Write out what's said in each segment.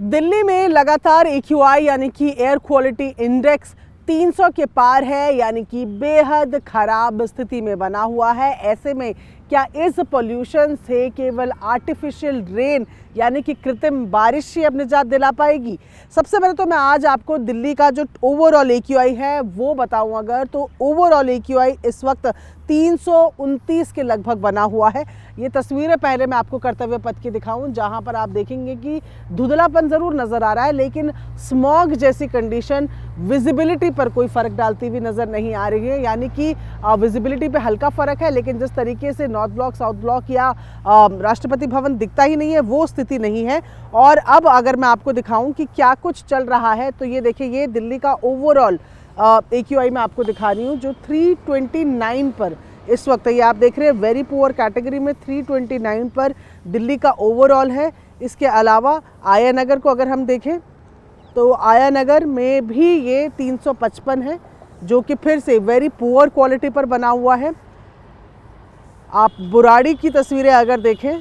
दिल्ली में लगातार AQI यानी कि एयर क्वालिटी इंडेक्स 300 के पार है, यानी कि बेहद खराब स्थिति में बना हुआ है। ऐसे में क्या इस पोल्यूशन से केवल आर्टिफिशियल रेन यानी कि कृत्रिम बारिश ही अब निजात दिला पाएगी? सबसे पहले तो मैं आज आपको दिल्ली का जो ओवरऑल AQI है वो बताऊं। अगर तो ओवरऑल AQI इस वक्त 329 के लगभग बना हुआ है। ये तस्वीरें पहले मैं आपको कर्तव्य पथ की दिखाऊं, जहां पर आप देखेंगे कि धुंधलापन ज़रूर नज़र आ रहा है, लेकिन स्मॉग जैसी कंडीशन विजिबिलिटी पर कोई फ़र्क डालती हुई नज़र नहीं आ रही है। यानी कि विजिबिलिटी पे हल्का फ़र्क है, लेकिन जिस तरीके से नॉर्थ ब्लॉक, साउथ ब्लॉक या राष्ट्रपति भवन दिखता ही नहीं है, वो स्थिति नहीं है। और अब अगर मैं आपको दिखाऊं कि क्या कुछ चल रहा है, तो ये देखिए, ये दिल्ली का ओवरऑल AQI मैं आपको दिखा रही हूँ, जो 329 पर इस वक्त ये आप देख रहे हैं। वेरी पुअर कैटेगरी में 329 पर दिल्ली का ओवरऑल है। इसके अलावा आया नगर को अगर हम देखें तो आया नगर में भी ये 355 है, जो कि फिर से वेरी पुअर क्वालिटी पर बना हुआ है। आप बुराड़ी की तस्वीरें अगर देखें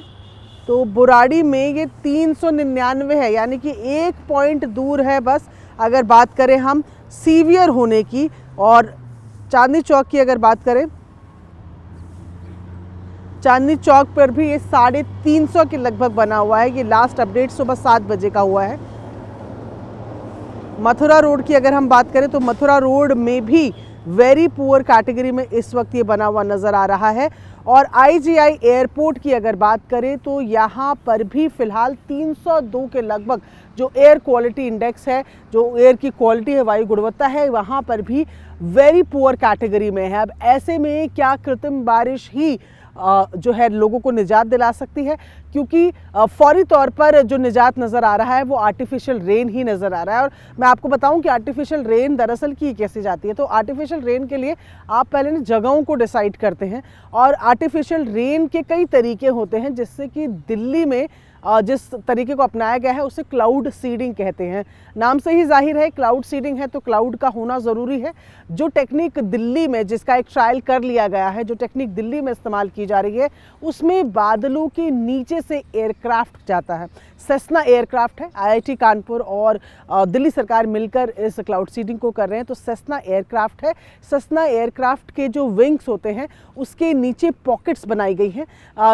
तो बुराड़ी में ये 399 है, यानी कि 1 पॉइंट दूर है बस अगर बात करें हम सीवियर होने की। और चांदनी चौक की अगर बात करें, चांदनी चौक पर भी ये 350 के लगभग बना हुआ है। ये लास्ट अपडेट सुबह 7 बजे का हुआ है। मथुरा रोड की अगर हम बात करें तो मथुरा रोड में भी वेरी पुअर कैटेगरी में इस वक्त ये बना हुआ नज़र आ रहा है। और IGI एयरपोर्ट की अगर बात करें तो यहाँ पर भी फ़िलहाल 302 के लगभग जो एयर क्वालिटी इंडेक्स है, जो एयर की क्वालिटी है, वायु गुणवत्ता है, वहाँ पर भी वेरी पुअर कैटेगरी में है। अब ऐसे में क्या कृत्रिम बारिश ही जो है लोगों को निजात दिला सकती है? क्योंकि फौरी तौर पर जो निजात नज़र आ रहा है वो आर्टिफिशियल रेन ही नज़र आ रहा है। और मैं आपको बताऊं कि आर्टिफिशियल रेन दरअसल की कैसे जाती है। तो आर्टिफिशियल रेन के लिए आप पहले ना जगहों को डिसाइड करते हैं, और आर्टिफिशियल रेन के कई तरीके होते हैं, जिससे कि दिल्ली में जिस तरीके को अपनाया गया है उसे क्लाउड सीडिंग कहते हैं। नाम से ही जाहिर है क्लाउड सीडिंग है, तो क्लाउड का होना ज़रूरी है। जो टेक्निक दिल्ली में, जिसका एक ट्रायल कर लिया गया है, जो टेक्निक दिल्ली में इस्तेमाल की जा रही है, उसमें बादलों के नीचे से एयरक्राफ्ट जाता है। सेस्ना एयरक्राफ्ट है, IIT कानपुर और दिल्ली सरकार मिलकर इस क्लाउड सीडिंग को कर रहे हैं। तो सेस्ना एयरक्राफ्ट है। सेस्ना एयरक्राफ्ट के जो विंग्स होते हैं उसके नीचे पॉकेट्स बनाई गई हैं,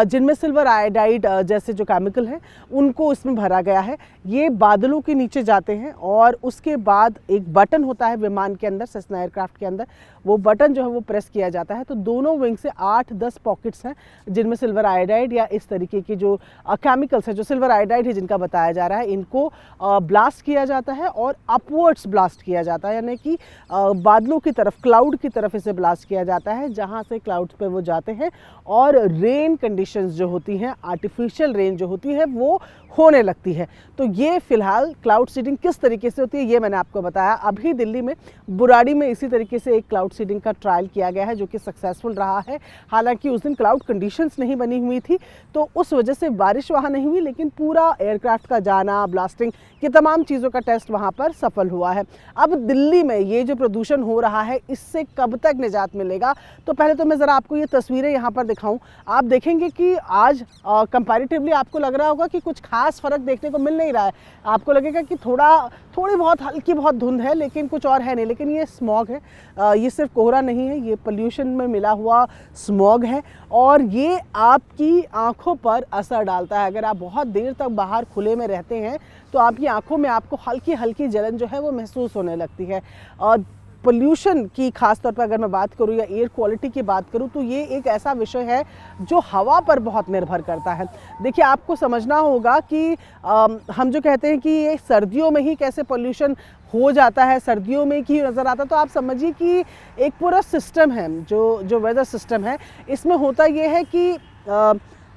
जिनमें सिल्वर आयोडाइड जैसे जो केमिकल है उनको इसमें भरा गया है। ये बादलों के नीचे जाते हैं और उसके बाद एक बटन होता है विमान के अंदर, सेस्ना एयरक्राफ्ट के अंदर, वो बटन जो है वो प्रेस किया जाता है। तो दोनों विंग से 8-10 पॉकेट्स हैं, जिनमें सिल्वर आयोडाइड या इस तरीके की जो केमिकल्स हैं, जो सिल्वर आयोडाइड है जिनका बताया जा रहा है, इनको ब्लास्ट किया जाता है और अपवर्ड्स ब्लास्ट किया जाता है, यानी कि बादलों की तरफ, क्लाउड की तरफ इसे ब्लास्ट किया जाता है, जहाँ से क्लाउड्स पे वो जाते हैं और रेन कंडीशंस जो होती हैं, आर्टिफिशियल रेन जो होती है वो होने लगती है। तो ये फिलहाल क्लाउड सीडिंग किस तरीके से होती है ये मैंने आपको बताया। अभी दिल्ली में बुराड़ी में इसी तरीके से एक क्लाउड सीडिंग का ट्रायल किया गया है, जो कि सक्सेसफुल रहा है। हालांकि उस दिन क्लाउड कंडीशंस नहीं बनी हुई थी, तो उस वजह से बारिश वहाँ नहीं हुई, लेकिन पूरा एयरक्राफ्ट का जाना, ब्लास्टिंग, ये तमाम चीज़ों का टेस्ट वहाँ पर सफल हुआ है। अब दिल्ली में ये जो प्रदूषण हो रहा है, इससे कब तक निजात मिलेगा? तो पहले तो मैं ज़रा आपको ये तस्वीरें यहाँ पर दिखाऊँ। आप देखेंगे कि आज कंपैरेटिवली आपको लग रहा होगा कि कुछ खास फ़र्क देखने को मिल नहीं रहा है। आपको लगेगा कि थोड़ी बहुत हल्की बहुत धुंध है, लेकिन कुछ और है नहीं। लेकिन ये स्मॉग है, ये सिर्फ कोहरा नहीं है, ये पोल्यूशन में मिला हुआ स्मॉग है, और ये आपकी आंखों पर असर डालता है। अगर आप बहुत देर तक बाहर खुले में रहते हैं तो आपकी आंखों में आपको हल्की हल्की जलन जो है वो महसूस होने लगती है। और पोल्यूशन की खास तौर पर अगर मैं बात करूं या एयर क्वालिटी की बात करूं, तो ये एक ऐसा विषय है जो हवा पर बहुत निर्भर करता है। देखिए, आपको समझना होगा कि हम जो कहते हैं कि ये सर्दियों में ही कैसे पोल्यूशन हो जाता है, सर्दियों में ही नज़र आता है, तो आप समझिए कि एक पूरा सिस्टम है, जो वेदर सिस्टम है, इसमें होता ये है कि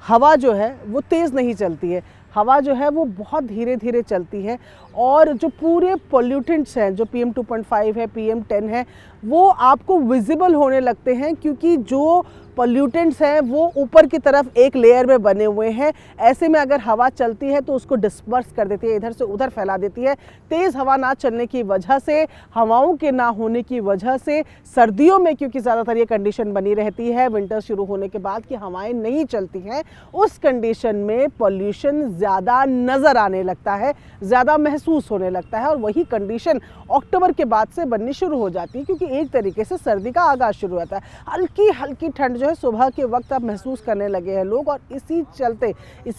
हवा जो है वो तेज़ नहीं चलती है, हवा जो है वो बहुत धीरे धीरे चलती है। और जो पूरे पोल्यूटेंट्स हैं, जो PM 2.5 है, PM 10 है, वो आपको विजिबल होने लगते हैं, क्योंकि जो पॉल्यूटेंट्स हैं वो ऊपर की तरफ एक लेयर में बने हुए हैं। ऐसे में अगर हवा चलती है तो उसको डिस्पर्स कर देती है, इधर से उधर फैला देती है। तेज़ हवा ना चलने की वजह से, हवाओं के ना होने की वजह से, सर्दियों में क्योंकि ज़्यादातर ये कंडीशन बनी रहती है विंटर शुरू होने के बाद कि हवाएं नहीं चलती हैं, उस कंडीशन में पॉल्यूशन ज़्यादा नज़र आने लगता है, ज़्यादा महसूस होने लगता है। और वही कंडीशन अक्टूबर के बाद से बननी शुरू हो जाती है, क्योंकि एक तरीके से सर्दी का आगाज़ शुरू होता है। हल्की हल्की ठंड जो है सुबह के वक्त अब महसूस करने लगे हैं लोग, और इसी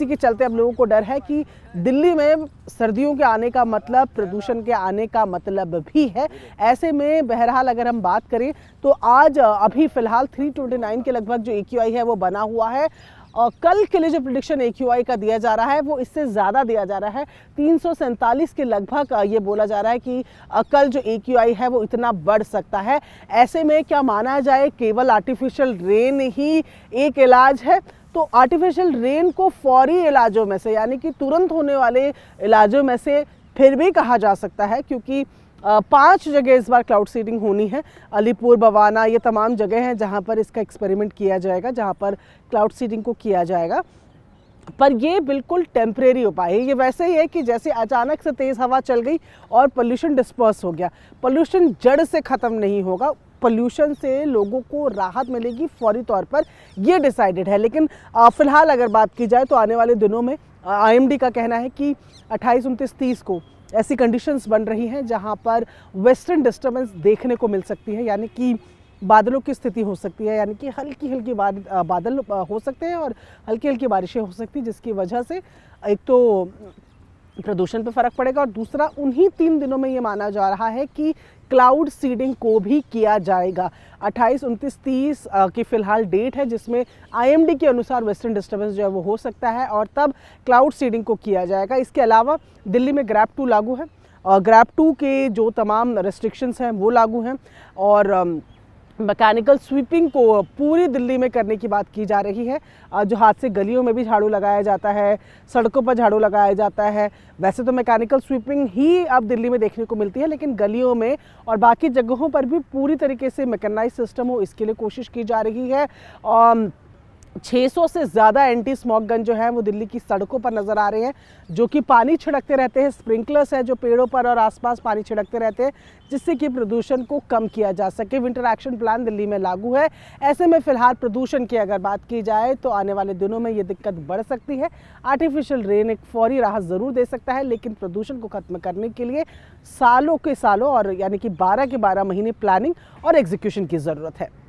के चलते अब लोगों को डर है कि दिल्ली में सर्दियों के आने का मतलब प्रदूषण के आने का मतलब भी है। ऐसे में बहरहाल अगर हम बात करें तो आज अभी फ़िलहाल 329 के लगभग जो AQI है वो बना हुआ है। और कल के लिए जो प्रेडिक्शन AQI का दिया जा रहा है वो इससे ज़्यादा दिया जा रहा है, 347 के लगभग ये बोला जा रहा है कि कल जो AQI है वो इतना बढ़ सकता है। ऐसे में क्या माना जाए केवल आर्टिफिशियल रेन ही एक इलाज है? तो आर्टिफिशियल रेन को फौरी इलाजों में से, यानी कि तुरंत होने वाले इलाजों में से फिर भी कहा जा सकता है, क्योंकि 5 जगह इस बार क्लाउड सीडिंग होनी है। अलीपुर, बवाना, ये तमाम जगह हैं जहां पर इसका एक्सपेरिमेंट किया जाएगा, जहां पर क्लाउड सीडिंग को किया जाएगा। पर ये बिल्कुल टेम्परेरी उपाय है। ये वैसे ही है कि जैसे अचानक से तेज़ हवा चल गई और पोल्यूशन डिस्पर्स हो गया। पोल्यूशन जड़ से ख़त्म नहीं होगा, पोल्यूशन से लोगों को राहत मिलेगी फौरी तौर पर, ये डिसाइडेड है। लेकिन फ़िलहाल अगर बात की जाए तो आने वाले दिनों में IMD का कहना है कि 28, 29, 30 को ऐसी कंडीशंस बन रही हैं जहां पर वेस्टर्न डिस्टर्बेंस देखने को मिल सकती है, यानी कि बादलों की स्थिति हो सकती है, यानी कि हल्की हल्की बादल हो सकते हैं और हल्की हल्की बारिशें हो सकती हैं, जिसकी वजह से एक तो प्रदूषण पे फ़र्क पड़ेगा और दूसरा उन्हीं 3 दिनों में ये माना जा रहा है कि क्लाउड सीडिंग को भी किया जाएगा। 28, 29, 30 की फ़िलहाल डेट है जिसमें IMD के अनुसार वेस्टर्न डिस्टर्बेंस जो है वो हो सकता है और तब क्लाउड सीडिंग को किया जाएगा। इसके अलावा दिल्ली में ग्रैप 2 लागू है और ग्रैप 2 के जो तमाम रेस्ट्रिक्शंस हैं वो लागू हैं और मैकेनिकल स्वीपिंग को पूरी दिल्ली में करने की बात की जा रही है। जो हाथ से गलियों में भी झाड़ू लगाया जाता है, सड़कों पर झाड़ू लगाया जाता है। वैसे तो मैकेनिकल स्वीपिंग ही अब दिल्ली में देखने को मिलती है, लेकिन गलियों में और बाकी जगहों पर भी पूरी तरीके से मैकेनाइज सिस्टम हो, इसके लिए कोशिश की जा रही है। 600 से ज़्यादा एंटी स्मॉग गन जो है वो दिल्ली की सड़कों पर नज़र आ रहे हैं, जो कि पानी छिड़कते रहते हैं। स्प्रिंकलर्स है जो पेड़ों पर और आसपास पानी छिड़कते रहते हैं, जिससे कि प्रदूषण को कम किया जा सके। विंटर एक्शन प्लान दिल्ली में लागू है। ऐसे में फ़िलहाल प्रदूषण की अगर बात की जाए तो आने वाले दिनों में ये दिक्कत बढ़ सकती है। आर्टिफिशियल रेन एक फौरी राहत ज़रूर दे सकता है, लेकिन प्रदूषण को ख़त्म करने के लिए सालों के सालों और यानी कि 12 के 12 महीने प्लानिंग और एग्जीक्यूशन की ज़रूरत है।